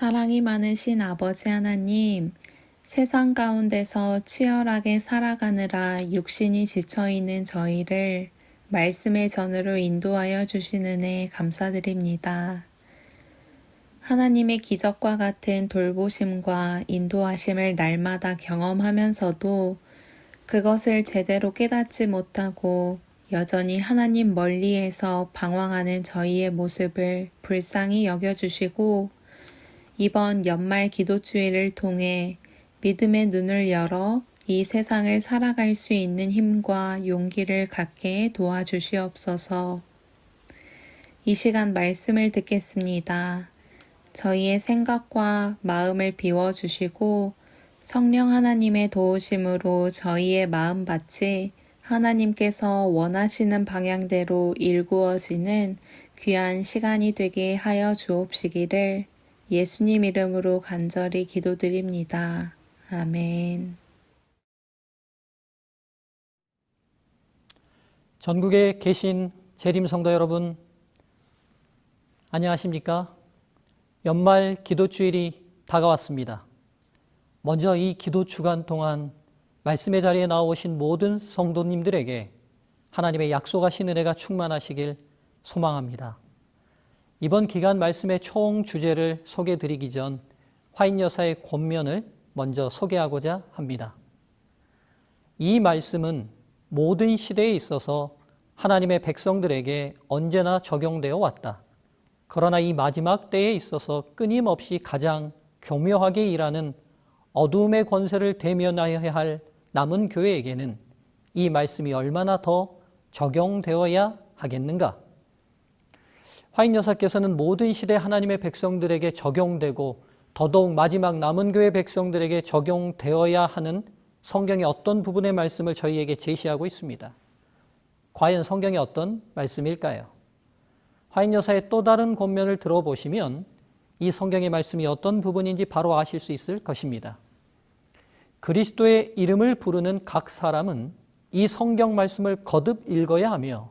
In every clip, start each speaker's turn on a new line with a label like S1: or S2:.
S1: 사랑이 많으신 아버지 하나님, 세상 가운데서 치열하게 살아가느라 육신이 지쳐있는 저희를 말씀의 전으로 인도하여 주신 은혜 감사드립니다. 하나님의 기적과 같은 돌보심과 인도하심을 날마다 경험하면서도 그것을 제대로 깨닫지 못하고 여전히 하나님 멀리에서 방황하는 저희의 모습을 불쌍히 여겨주시고 이번 연말 기도주일을 통해 믿음의 눈을 열어 이 세상을 살아갈 수 있는 힘과 용기를 갖게 도와주시옵소서. 이 시간 말씀을 듣겠습니다. 저희의 생각과 마음을 비워주시고 성령 하나님의 도우심으로 저희의 마음밭이 하나님께서 원하시는 방향대로 일구어지는 귀한 시간이 되게 하여 주옵시기를 예수님 이름으로 간절히 기도드립니다. 아멘.
S2: 전국에 계신 재림 성도 여러분, 안녕하십니까? 연말 기도주일이 다가왔습니다. 먼저 이 기도 주간 동안 말씀의 자리에 나오신 모든 성도님들에게 하나님의 약속하신 은혜가 충만하시길 소망합니다. 이번 기간 말씀의 총 주제를 소개드리기 전 화인 여사의 권면을 먼저 소개하고자 합니다. 이 말씀은 모든 시대에 있어서 하나님의 백성들에게 언제나 적용되어 왔다. 그러나 이 마지막 때에 있어서 끊임없이 가장 교묘하게 일하는 어두움의 권세를 대면하여야 할 남은 교회에게는 이 말씀이 얼마나 더 적용되어야 하겠는가? 화인 여사께서는 모든 시대 하나님의 백성들에게 적용되고 더더욱 마지막 남은 교회 백성들에게 적용되어야 하는 성경의 어떤 부분의 말씀을 저희에게 제시하고 있습니다. 과연 성경의 어떤 말씀일까요? 화인 여사의 또 다른 권면을 들어보시면 이 성경의 말씀이 어떤 부분인지 바로 아실 수 있을 것입니다. 그리스도의 이름을 부르는 각 사람은 이 성경 말씀을 거듭 읽어야 하며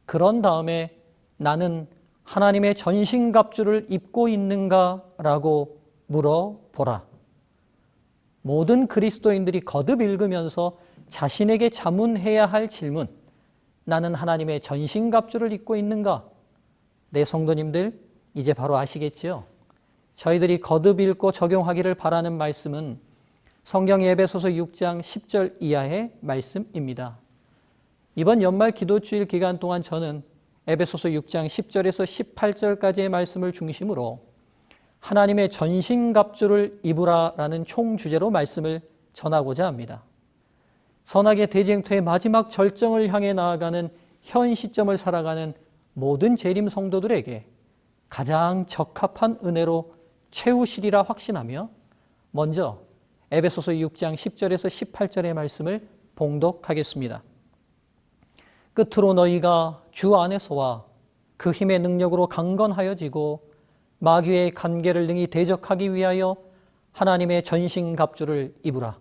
S2: 그런 다음에 나는 하나님의 전신갑주를 입고 있는가라고 물어보라. 모든 그리스도인들이 거듭 읽으면서 자신에게 자문해야 할 질문, 나는 하나님의 전신갑주를 입고 있는가? 네, 성도님들 이제 바로 아시겠죠? 저희들이 거듭 읽고 적용하기를 바라는 말씀은 성경 에베소서 6장 10절 이하의 말씀입니다. 이번 연말 기도주일 기간 동안 저는 에베소서 6장 10절에서 18절까지의 말씀을 중심으로 하나님의 전신갑주를 입으라라는 총주제로 말씀을 전하고자 합니다. 선악의 대쟁투의 마지막 절정을 향해 나아가는 현 시점을 살아가는 모든 재림 성도들에게 가장 적합한 은혜로 채우시리라 확신하며 먼저 에베소서 6장 10절에서 18절의 말씀을 봉독하겠습니다. 끝으로 너희가 주 안에서와 그 힘의 능력으로 강건하여지고 마귀의 간계를 능히 대적하기 위하여 하나님의 전신갑주를 입으라.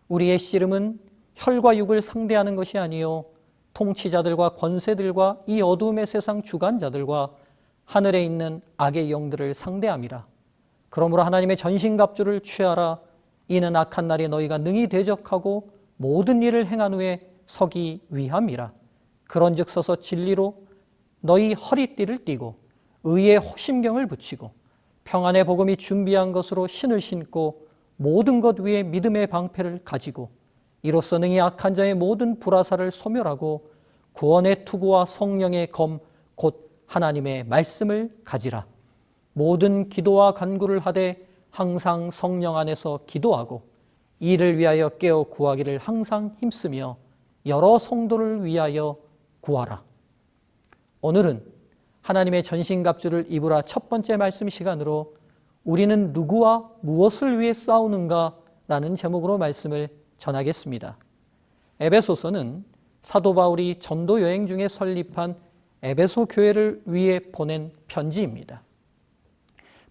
S2: 우리의 씨름은 혈과 육을 상대하는 것이 아니요 통치자들과 권세들과 이 어두움의 세상 주관자들과 하늘에 있는 악의 영들을 상대함이라. 그러므로 하나님의 전신갑주를 취하라. 이는 악한 날에 너희가 능히 대적하고 모든 일을 행한 후에 서기 위함이라. 그런즉 서서 진리로 너희 허리띠를 띠고 의의 심경을 붙이고 평안의 복음이 준비한 것으로 신을 신고 모든 것 위에 믿음의 방패를 가지고 이로써 능히 악한 자의 모든 불화살을 소멸하고 구원의 투구와 성령의 검 곧 하나님의 말씀을 가지라. 모든 기도와 간구를 하되 항상 성령 안에서 기도하고 이를 위하여 깨어 구하기를 항상 힘쓰며 여러 성도를 위하여 구하라. 오늘은 하나님의 전신갑주를 입으라 첫 번째 말씀 시간으로 우리는 누구와 무엇을 위해 싸우는가 라는 제목으로 말씀을 전하겠습니다. 에베소서는 사도 바울이 전도 여행 중에 설립한 에베소 교회를 위해 보낸 편지입니다.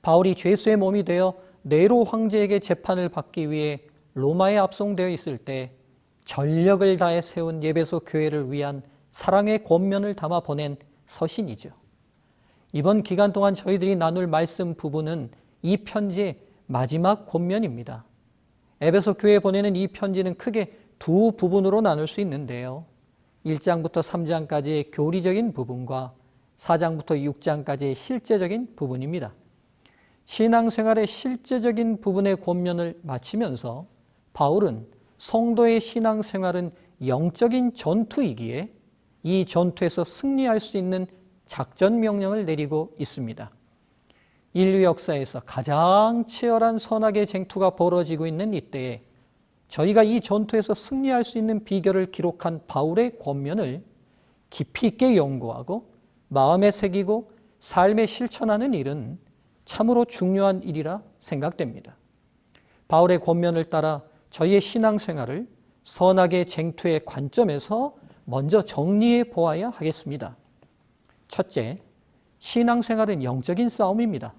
S2: 바울이 죄수의 몸이 되어 네로 황제에게 재판을 받기 위해 로마에 압송되어 있을 때 전력을 다해 세운 에베소 교회를 위한 사랑의 권면을 담아 보낸 서신이죠. 이번 기간 동안 저희들이 나눌 말씀 부분은 이 편지의 마지막 권면입니다. 에베소 교회에 보내는 이 편지는 크게 두 부분으로 나눌 수 있는데요. 1장부터 3장까지의 교리적인 부분과 4장부터 6장까지의 실제적인 부분입니다. 신앙생활의 실제적인 부분의 권면을 마치면서 바울은 성도의 신앙생활은 영적인 전투이기에 이 전투에서 승리할 수 있는 작전 명령을 내리고 있습니다. 인류 역사에서 가장 치열한 선악의 쟁투가 벌어지고 있는 이때에 저희가 이 전투에서 승리할 수 있는 비결을 기록한 바울의 권면을 깊이 있게 연구하고 마음에 새기고 삶에 실천하는 일은 참으로 중요한 일이라 생각됩니다. 바울의 권면을 따라 저희의 신앙생활을 선악의 쟁투의 관점에서 먼저 정리해 보아야 하겠습니다. 첫째, 신앙생활은 영적인 싸움입니다.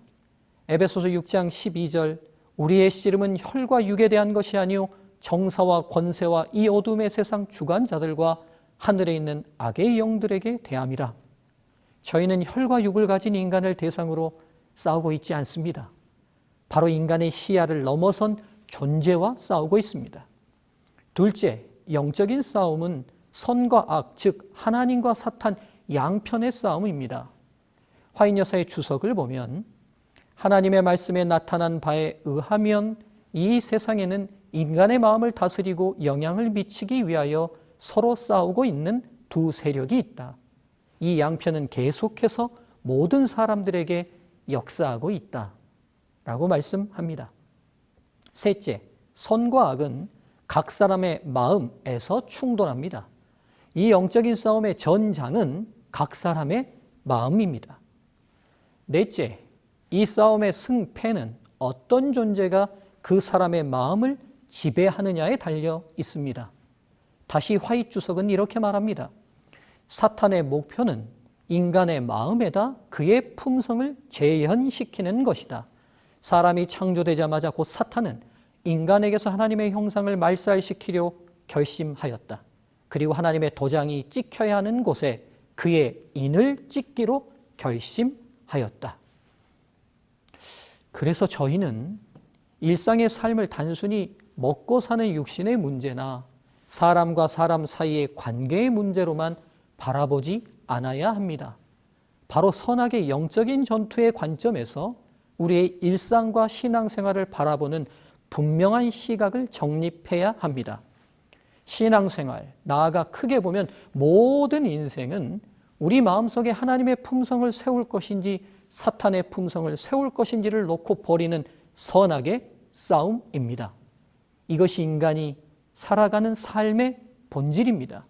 S2: 에베소서 6장 12절 우리의 씨름은 혈과 육에 대한 것이 아니요 정사와 권세와 이 어둠의 세상 주관자들과 하늘에 있는 악의 영들에게 대함이라. 저희는 혈과 육을 가진 인간을 대상으로 싸우고 있지 않습니다. 바로 인간의 시야를 넘어선 존재와 싸우고 있습니다. 둘째, 영적인 싸움은 선과 악, 즉 하나님과 사탄 양편의 싸움입니다. 화인여사의 주석을 보면 하나님의 말씀에 나타난 바에 의하면 이 세상에는 인간의 마음을 다스리고 영향을 미치기 위하여 서로 싸우고 있는 두 세력이 있다. 이 양편은 계속해서 모든 사람들에게 역사하고 있다. 라고 말씀합니다. 셋째, 선과 악은 각 사람의 마음에서 충돌합니다. 이 영적인 싸움의 전장은 각 사람의 마음입니다. 넷째, 이 싸움의 승패는 어떤 존재가 그 사람의 마음을 지배하느냐에 달려 있습니다. 다시 화이트 주석은 이렇게 말합니다. 사탄의 목표는 인간의 마음에다 그의 품성을 재현시키는 것이다. 사람이 창조되자마자 곧 사탄은 인간에게서 하나님의 형상을 말살시키려 결심하였다. 그리고 하나님의 도장이 찍혀야 하는 곳에 그의 인을 찍기로 결심하였다. 그래서 저희는 일상의 삶을 단순히 먹고 사는 육신의 문제나 사람과 사람 사이의 관계의 문제로만 바라보지 않아야 합니다. 바로 선악의 영적인 전투의 관점에서 우리의 일상과 신앙생활을 바라보는 분명한 시각을 정립해야 합니다. 신앙생활, 나아가 크게 보면 모든 인생은 우리 마음속에 하나님의 품성을 세울 것인지 사탄의 품성을 세울 것인지를 놓고 벌이는 선악의 싸움입니다. 이것이 인간이 살아가는 삶의 본질입니다.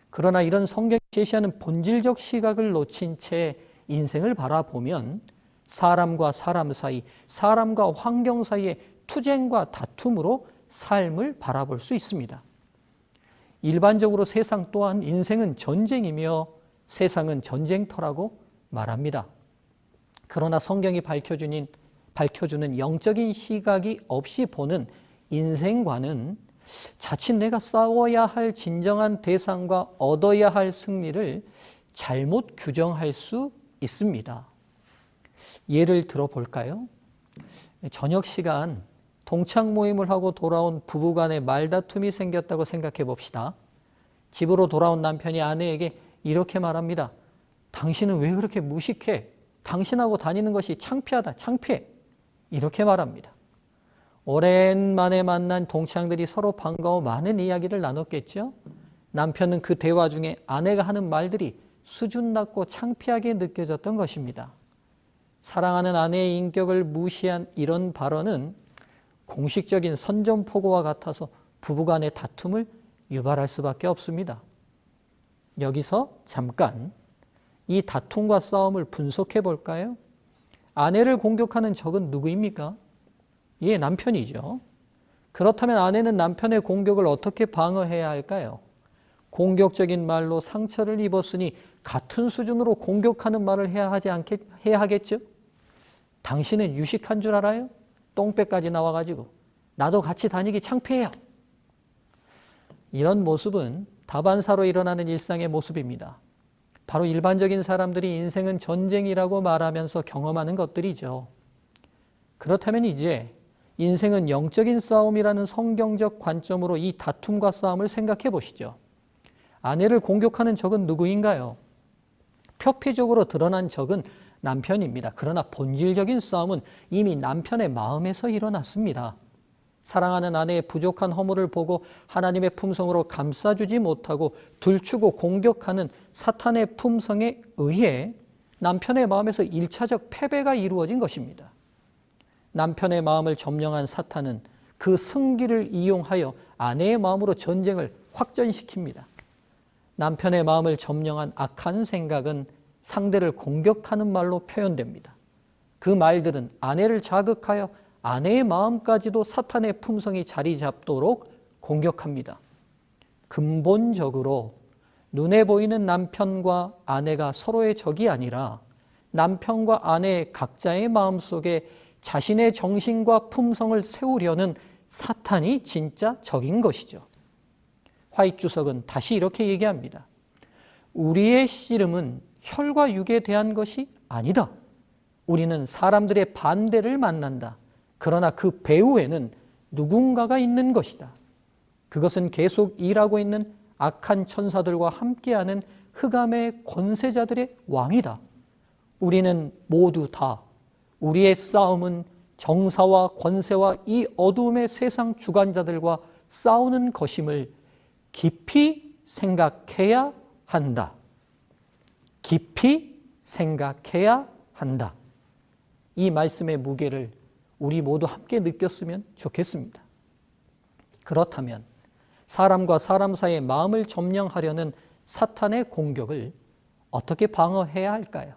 S2: 그러나 이런 성경이 제시하는 본질적 시각을 놓친 채 인생을 바라보면 사람과 사람 사이, 사람과 환경 사이의 투쟁과 다툼으로 삶을 바라볼 수 있습니다. 일반적으로 세상 또한 인생은 전쟁이며 세상은 전쟁터라고 말합니다. 그러나 성경이 밝혀주는 영적인 시각이 없이 보는 인생관은 자칫 내가 싸워야 할 진정한 대상과 얻어야 할 승리를 잘못 규정할 수 있습니다. 예를 들어볼까요? 저녁 시간 동창 모임을 하고 돌아온 부부간에 말다툼이 생겼다고 생각해 봅시다. 집으로 돌아온 남편이 아내에게 이렇게 말합니다. 당신은 왜 그렇게 무식해? 당신하고 다니는 것이 창피하다, 창피해. 이렇게 말합니다. 오랜만에 만난 동창들이 서로 반가워 많은 이야기를 나눴겠죠. 남편은 그 대화 중에 아내가 하는 말들이 수준 낮고 창피하게 느껴졌던 것입니다. 사랑하는 아내의 인격을 무시한 이런 발언은 공식적인 선전포고와 같아서 부부간의 다툼을 유발할 수밖에 없습니다. 여기서 잠깐 이 다툼과 싸움을 분석해 볼까요? 아내를 공격하는 적은 누구입니까? 예, 남편이죠. 그렇다면 아내는 남편의 공격을 어떻게 방어해야 할까요? 공격적인 말로 상처를 입었으니 같은 수준으로 공격하는 말을 해야 하겠죠? 당신은 유식한 줄 알아요? 똥배까지 나와가지고 나도 같이 다니기 창피해요. 이런 모습은 다반사로 일어나는 일상의 모습입니다. 바로 일반적인 사람들이 인생은 전쟁이라고 말하면서 경험하는 것들이죠. 그렇다면 이제 인생은 영적인 싸움이라는 성경적 관점으로 이 다툼과 싸움을 생각해 보시죠. 아내를 공격하는 적은 누구인가요? 표피적으로 드러난 적은 남편입니다. 그러나 본질적인 싸움은 이미 남편의 마음에서 일어났습니다. 사랑하는 아내의 부족한 허물을 보고 하나님의 품성으로 감싸주지 못하고 들추고 공격하는 사탄의 품성에 의해 남편의 마음에서 1차적 패배가 이루어진 것입니다. 남편의 마음을 점령한 사탄은 그 승기를 이용하여 아내의 마음으로 전쟁을 확전시킵니다. 남편의 마음을 점령한 악한 생각은 상대를 공격하는 말로 표현됩니다. 그 말들은 아내를 자극하여 아내의 마음까지도 사탄의 품성이 자리 잡도록 공격합니다. 근본적으로 눈에 보이는 남편과 아내가 서로의 적이 아니라 남편과 아내의 각자의 마음속에 자신의 정신과 품성을 세우려는 사탄이 진짜 적인 것이죠. 화이트 주석은 다시 이렇게 얘기합니다. 우리의 씨름은 혈과 육에 대한 것이 아니다. 우리는 사람들의 반대를 만난다. 그러나 그 배후에는 누군가가 있는 것이다. 그것은 계속 일하고 있는 악한 천사들과 함께하는 흑암의 권세자들의 왕이다. 우리는 모두 다 우리의 싸움은 정사와 권세와 이 어두움의 세상 주관자들과 싸우는 것임을 깊이 생각해야 한다. 깊이 생각해야 한다. 이 말씀의 무게를 우리 모두 함께 느꼈으면 좋겠습니다. 그렇다면 사람과 사람 사이의 마음을 점령하려는 사탄의 공격을 어떻게 방어해야 할까요?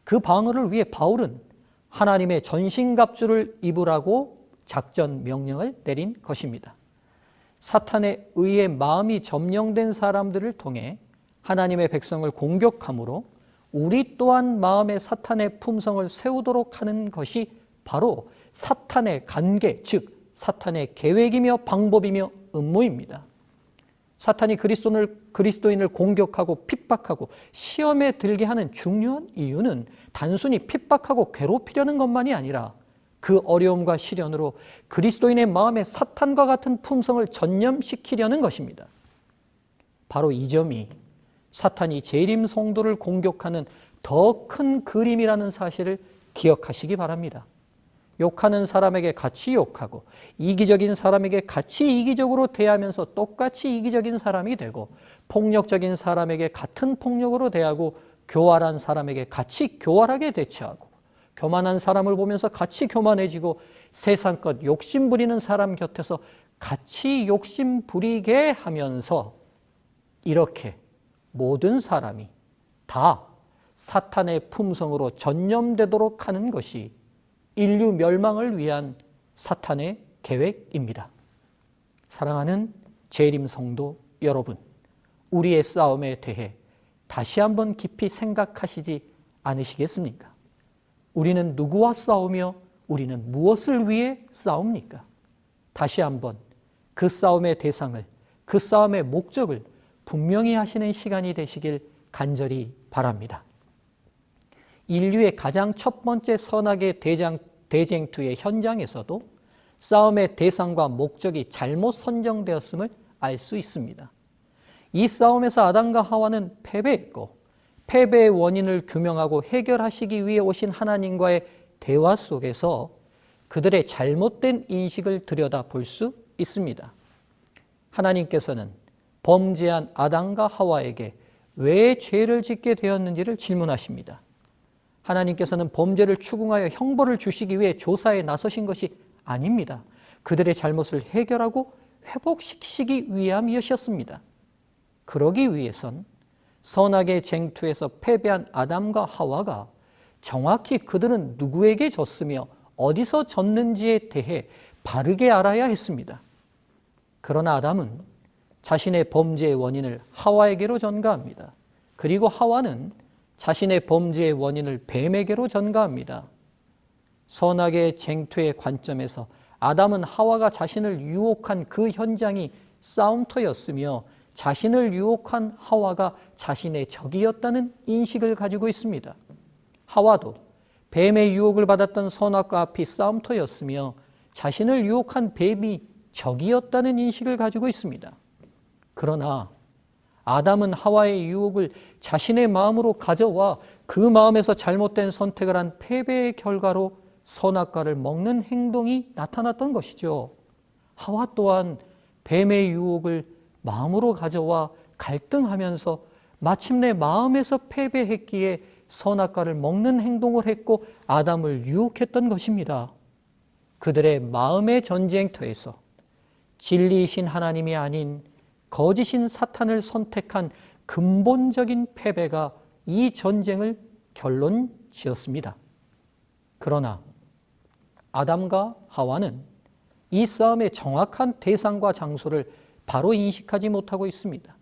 S2: 그 방어를 위해 바울은 하나님의 전신갑주를 입으라고 작전 명령을 내린 것입니다. 사탄에 의해 마음이 점령된 사람들을 통해 하나님의 백성을 공격함으로 우리 또한 마음의 사탄의 품성을 세우도록 하는 것이 바로 사탄의 관계, 즉 사탄의 계획이며 방법이며 음모입니다. 사탄이 그리스도인을 공격하고 핍박하고 시험에 들게 하는 중요한 이유는 단순히 핍박하고 괴롭히려는 것만이 아니라 그 어려움과 시련으로 그리스도인의 마음에 사탄과 같은 품성을 전염시키려는 것입니다. 바로 이 점이 사탄이 재림 성도를 공격하는 더 큰 그림이라는 사실을 기억하시기 바랍니다. 욕하는 사람에게 같이 욕하고 이기적인 사람에게 같이 이기적으로 대하면서 똑같이 이기적인 사람이 되고 폭력적인 사람에게 같은 폭력으로 대하고 교활한 사람에게 같이 교활하게 대처하고 교만한 사람을 보면서 같이 교만해지고 세상껏 욕심 부리는 사람 곁에서 같이 욕심 부리게 하면서 이렇게 모든 사람이 다 사탄의 품성으로 전염되도록 하는 것이 인류 멸망을 위한 사탄의 계획입니다. 사랑하는 재림 성도 여러분, 우리의 싸움에 대해 다시 한번 깊이 생각하시지 않으시겠습니까? 우리는 누구와 싸우며 우리는 무엇을 위해 싸웁니까? 다시 한번 그 싸움의 대상을, 그 싸움의 목적을 분명히 하시는 시간이 되시길 간절히 바랍니다. 인류의 가장 첫 번째 선악의 대쟁투의 현장에서도 싸움의 대상과 목적이 잘못 선정되었음을 알 수 있습니다. 이 싸움에서 아담과 하와는 패배했고 패배의 원인을 규명하고 해결하시기 위해 오신 하나님과의 대화 속에서 그들의 잘못된 인식을 들여다볼 수 있습니다. 하나님께서는 범죄한 아담과 하와에게 왜 죄를 짓게 되었는지를 질문하십니다. 하나님께서는 범죄를 추궁하여 형벌을 주시기 위해 조사에 나서신 것이 아닙니다. 그들의 잘못을 해결하고 회복시키시기 위함이었습니다. 그러기 위해선 선악의 쟁투에서 패배한 아담과 하와가 정확히 그들은 누구에게 졌으며 어디서 졌는지에 대해 바르게 알아야 했습니다. 그러나 아담은 자신의 범죄의 원인을 하와에게로 전가합니다. 그리고 하와는 자신의 범죄의 원인을 뱀에게로 전가합니다. 선악의 쟁투의 관점에서 아담은 하와가 자신을 유혹한 그 현장이 싸움터였으며 자신을 유혹한 하와가 자신의 적이었다는 인식을 가지고 있습니다. 하와도 뱀의 유혹을 받았던 선악과 악이 싸움터였으며 자신을 유혹한 뱀이 적이었다는 인식을 가지고 있습니다. 그러나 아담은 하와의 유혹을 자신의 마음으로 가져와 그 마음에서 잘못된 선택을 한 패배의 결과로 선악과를 먹는 행동이 나타났던 것이죠. 하와 또한 뱀의 유혹을 마음으로 가져와 갈등하면서 마침내 마음에서 패배했기에 선악과를 먹는 행동을 했고 아담을 유혹했던 것입니다. 그들의 마음의 전쟁터에서 진리이신 하나님이 아닌 거짓인 사탄을 선택한 근본적인 패배가 이 전쟁을 결론 지었습니다. 그러나 아담과 하와는 이 싸움의 정확한 대상과 장소를 바로 인식하지 못하고 있습니다.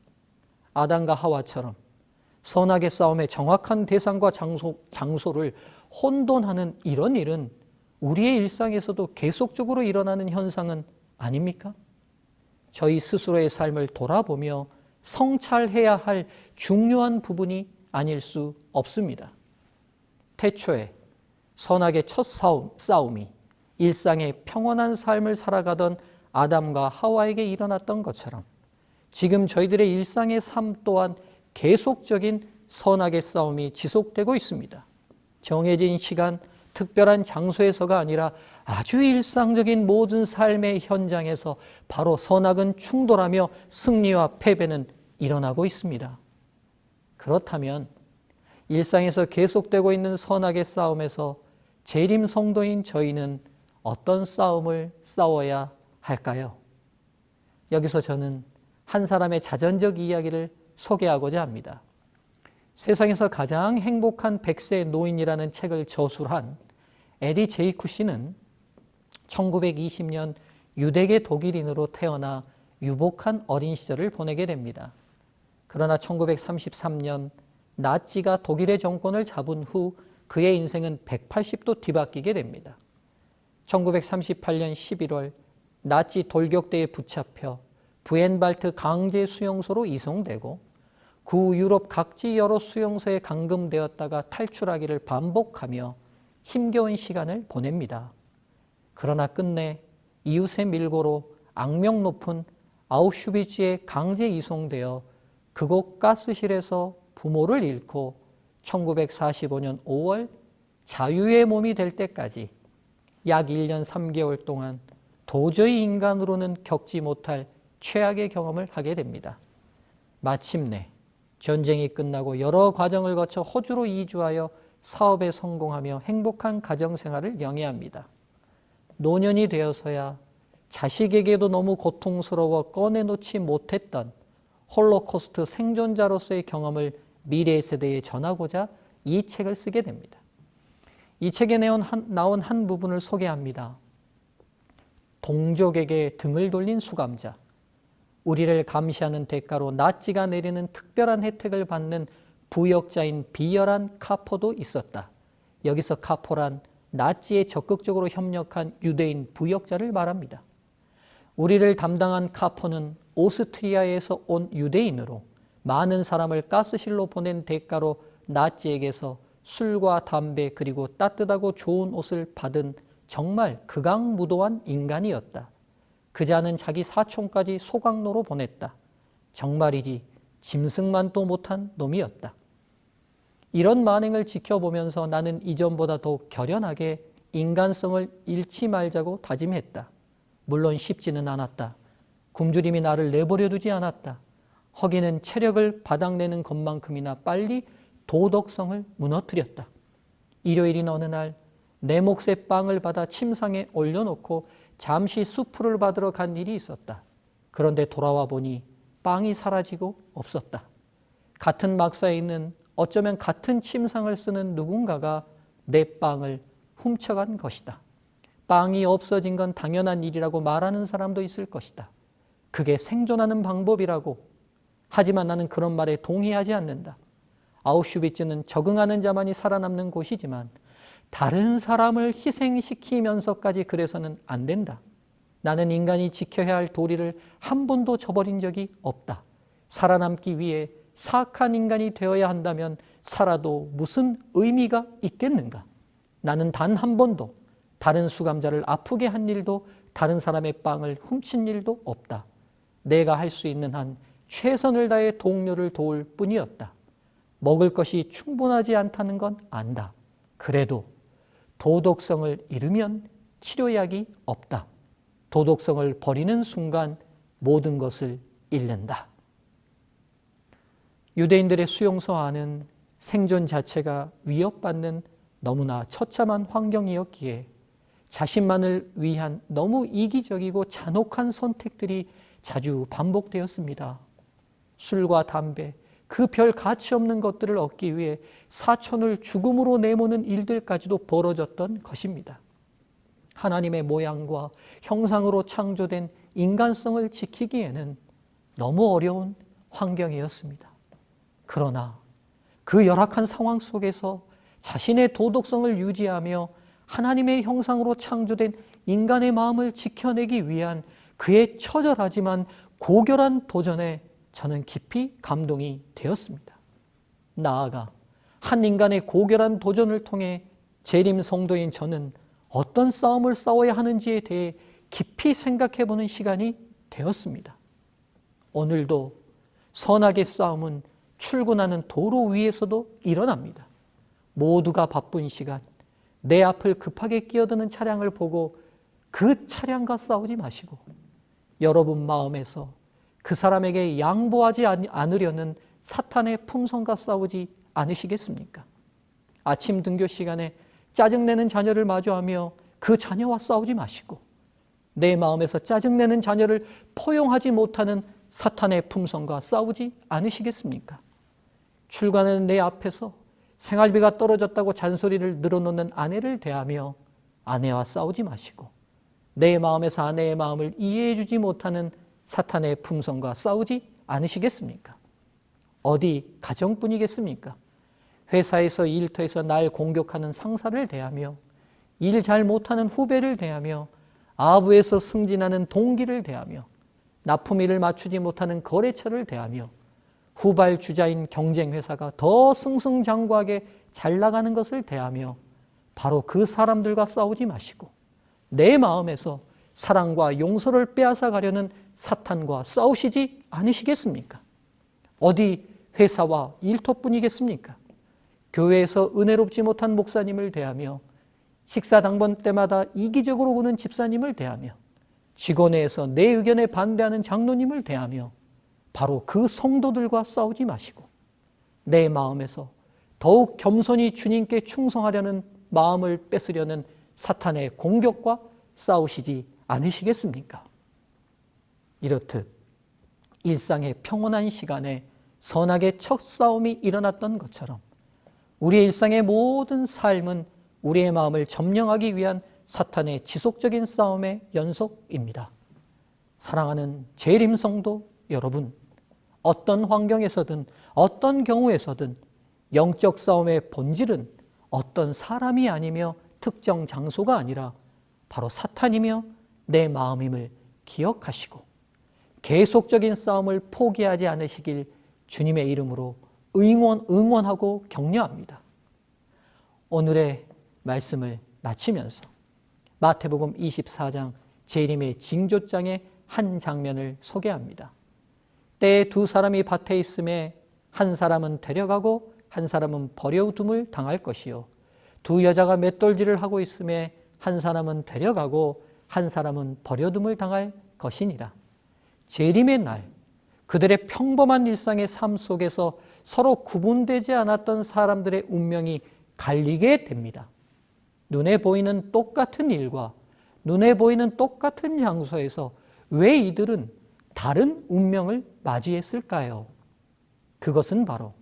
S2: 아담과 하와처럼 선악의 싸움의 정확한 대상과 장소를 혼돈하는 이런 일은 우리의 일상에서도 계속적으로 일어나는 현상은 아닙니까? 저희 스스로의 삶을 돌아보며 성찰해야 할 중요한 부분이 아닐 수 없습니다. 태초에 선악의 첫 싸움이 일상의 평온한 삶을 살아가던 아담과 하와에게 일어났던 것처럼 지금 저희들의 일상의 삶 또한 계속적인 선악의 싸움이 지속되고 있습니다. 정해진 시간, 특별한 장소에서가 아니라 아주 일상적인 모든 삶의 현장에서 바로 선악은 충돌하며 승리와 패배는 일어나고 있습니다. 그렇다면 일상에서 계속되고 있는 선악의 싸움에서 재림 성도인 저희는 어떤 싸움을 싸워야 할까요? 여기서 저는 한 사람의 자전적 이야기를 소개하고자 합니다. 세상에서 가장 행복한 100세 노인이라는 책을 저술한 에디 제이쿠 씨는 1920년 유대계 독일인으로 태어나 유복한 어린 시절을 보내게 됩니다. 그러나 1933년 나치가 독일의 정권을 잡은 후 그의 인생은 180도 뒤바뀌게 됩니다. 1938년 11월 나치 돌격대에 붙잡혀 부엔발트 강제 수용소로 이송되고 구 유럽 각지 여러 수용소에 감금되었다가 탈출하기를 반복하며 힘겨운 시간을 보냅니다. 그러나 끝내 이웃의 밀고로 악명 높은 아우슈비츠에 강제 이송되어 그곳 가스실에서 부모를 잃고 1945년 5월 자유의 몸이 될 때까지 약 1년 3개월 동안 도저히 인간으로는 겪지 못할 최악의 경험을 하게 됩니다. 마침내 전쟁이 끝나고 여러 과정을 거쳐 호주로 이주하여 사업에 성공하며 행복한 가정생활을 영위합니다. 노년이 되어서야 자식에게도 너무 고통스러워 꺼내놓지 못했던 홀로코스트 생존자로서의 경험을 미래 세대에 전하고자 이 책을 쓰게 됩니다. 이 책에 나온 한 부분을 소개합니다. 동족에게 등을 돌린 수감자, 우리를 감시하는 대가로 나치가 내리는 특별한 혜택을 받는 부역자인 비열한 카포도 있었다. 여기서 카포란 나치에 적극적으로 협력한 유대인 부역자를 말합니다. 우리를 담당한 카포는 오스트리아에서 온 유대인으로 많은 사람을 가스실로 보낸 대가로 나치에게서 술과 담배 그리고 따뜻하고 좋은 옷을 받은 정말 극악무도한 인간이었다. 그 자는 자기 사촌까지 소각로로 보냈다. 정말이지 짐승만도 못한 놈이었다. 이런 만행을 지켜보면서 나는 이전보다 더 결연하게 인간성을 잃지 말자고 다짐했다. 물론 쉽지는 않았다. 굶주림이 나를 내버려 두지 않았다. 허기는 체력을 바닥내는 것만큼이나 빨리 도덕성을 무너뜨렸다. 일요일인 어느 날 내 몫의 빵을 받아 침상에 올려놓고 잠시 수프를 받으러 간 일이 있었다. 그런데 돌아와 보니 빵이 사라지고 없었다. 같은 막사에 있는 어쩌면 같은 침상을 쓰는 누군가가 내 빵을 훔쳐간 것이다. 빵이 없어진 건 당연한 일이라고 말하는 사람도 있을 것이다. 그게 생존하는 방법이라고. 하지만 나는 그런 말에 동의하지 않는다. 아우슈비츠는 적응하는 자만이 살아남는 곳이지만 다른 사람을 희생시키면서까지 그래서는 안 된다. 나는 인간이 지켜야 할 도리를 한 번도 저버린 적이 없다. 살아남기 위해 사악한 인간이 되어야 한다면 살아도 무슨 의미가 있겠는가? 나는 단 한 번도 다른 수감자를 아프게 한 일도 다른 사람의 빵을 훔친 일도 없다. 내가 할 수 있는 한 최선을 다해 동료를 도울 뿐이었다. 먹을 것이 충분하지 않다는 건 안다. 그래도 도덕성을 잃으면 치료약이 없다. 도덕성을 버리는 순간 모든 것을 잃는다. 유대인들의 수용소 안은 생존 자체가 위협받는 너무나 처참한 환경이었기에 자신만을 위한 너무 이기적이고 잔혹한 선택들이 자주 반복되었습니다. 술과 담배, 그 별 가치 없는 것들을 얻기 위해 사촌을 죽음으로 내모는 일들까지도 벌어졌던 것입니다. 하나님의 모양과 형상으로 창조된 인간성을 지키기에는 너무 어려운 환경이었습니다. 그러나 그 열악한 상황 속에서 자신의 도덕성을 유지하며 하나님의 형상으로 창조된 인간의 마음을 지켜내기 위한 그의 처절하지만 고결한 도전에 저는 깊이 감동이 되었습니다. 나아가 한 인간의 고결한 도전을 통해 재림 성도인 저는 어떤 싸움을 싸워야 하는지에 대해 깊이 생각해보는 시간이 되었습니다. 오늘도 선악의 싸움은 출근하는 도로 위에서도 일어납니다. 모두가 바쁜 시간, 내 앞을 급하게 끼어드는 차량을 보고 그 차량과 싸우지 마시고 여러분 마음에서 그 사람에게 양보하지 않으려는 사탄의 품성과 싸우지 않으시겠습니까? 아침 등교 시간에 짜증내는 자녀를 마주하며 그 자녀와 싸우지 마시고 내 마음에서 짜증내는 자녀를 포용하지 못하는 사탄의 품성과 싸우지 않으시겠습니까? 출근하는 내 앞에서 생활비가 떨어졌다고 잔소리를 늘어놓는 아내를 대하며 아내와 싸우지 마시고 내 마음에서 아내의 마음을 이해해 주지 못하는 사탄의 품성과 싸우지 않으시겠습니까? 어디 가정뿐이겠습니까? 회사에서 일터에서 날 공격하는 상사를 대하며 일 잘 못하는 후배를 대하며 아부에서 승진하는 동기를 대하며 납품일을 맞추지 못하는 거래처를 대하며 후발주자인 경쟁회사가 더 승승장구하게 잘 나가는 것을 대하며 바로 그 사람들과 싸우지 마시고 내 마음에서 사랑과 용서를 빼앗아 가려는 사탄과 싸우시지 않으시겠습니까? 어디 회사와 일터뿐이겠습니까? 교회에서 은혜롭지 못한 목사님을 대하며 식사 당번 때마다 이기적으로 구는 집사님을 대하며 직원회에서 내 의견에 반대하는 장로님을 대하며 바로 그 성도들과 싸우지 마시고 내 마음에서 더욱 겸손히 주님께 충성하려는 마음을 뺏으려는 사탄의 공격과 싸우시지 않으시겠습니까? 이렇듯 일상의 평온한 시간에 선악의 첫 싸움이 일어났던 것처럼 우리의 일상의 모든 삶은 우리의 마음을 점령하기 위한 사탄의 지속적인 싸움의 연속입니다. 사랑하는 재림 성도 여러분, 어떤 환경에서든 어떤 경우에서든 영적 싸움의 본질은 어떤 사람이 아니며 특정 장소가 아니라 바로 사탄이며 내 마음임을 기억하시고 계속적인 싸움을 포기하지 않으시길 주님의 이름으로 응원하고 격려합니다. 오늘의 말씀을 마치면서 마태복음 24장 재림의 징조장의 한 장면을 소개합니다. 때에 두 사람이 밭에 있음에 한 사람은 데려가고 한 사람은 버려둠을 당할 것이요 두 여자가 맷돌질을 하고 있음에 한 사람은 데려가고 한 사람은 버려둠을 당할 것이니라. 재림의 날 그들의 평범한 일상의 삶 속에서 서로 구분되지 않았던 사람들의 운명이 갈리게 됩니다. 눈에 보이는 똑같은 일과 눈에 보이는 똑같은 장소에서 왜 이들은 다른 운명을 맞이했을까요? 그것은 바로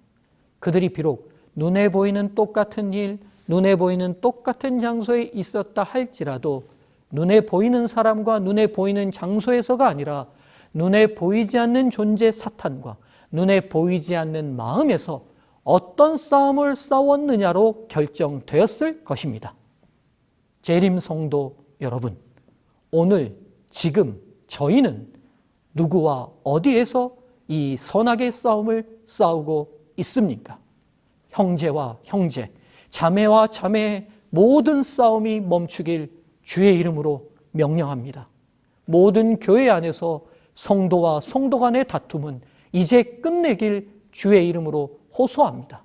S2: 그들이 비록 눈에 보이는 똑같은 일, 눈에 보이는 똑같은 장소에 있었다 할지라도 눈에 보이는 사람과 눈에 보이는 장소에서가 아니라 눈에 보이지 않는 존재 사탄과 눈에 보이지 않는 마음에서 어떤 싸움을 싸웠느냐로 결정되었을 것입니다. 재림 성도 여러분, 오늘 지금 저희는 누구와 어디에서 이 선악의 싸움을 싸우고 있습니까? 형제와 형제, 자매와 자매의 모든 싸움이 멈추길 주의 이름으로 명령합니다. 모든 교회 안에서 성도와 성도 간의 다툼은 이제 끝내길 주의 이름으로 호소합니다.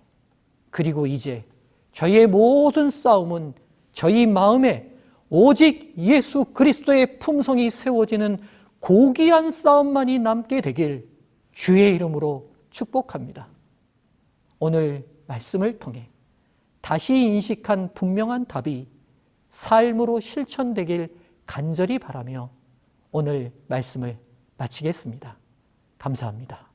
S2: 그리고 이제 저희의 모든 싸움은 저희 마음에 오직 예수 그리스도의 품성이 세워지는 고귀한 싸움만이 남게 되길 주의 이름으로 축복합니다. 오늘 말씀을 통해 다시 인식한 분명한 답이 삶으로 실천되길 간절히 바라며 오늘 말씀을 마치겠습니다. 감사합니다.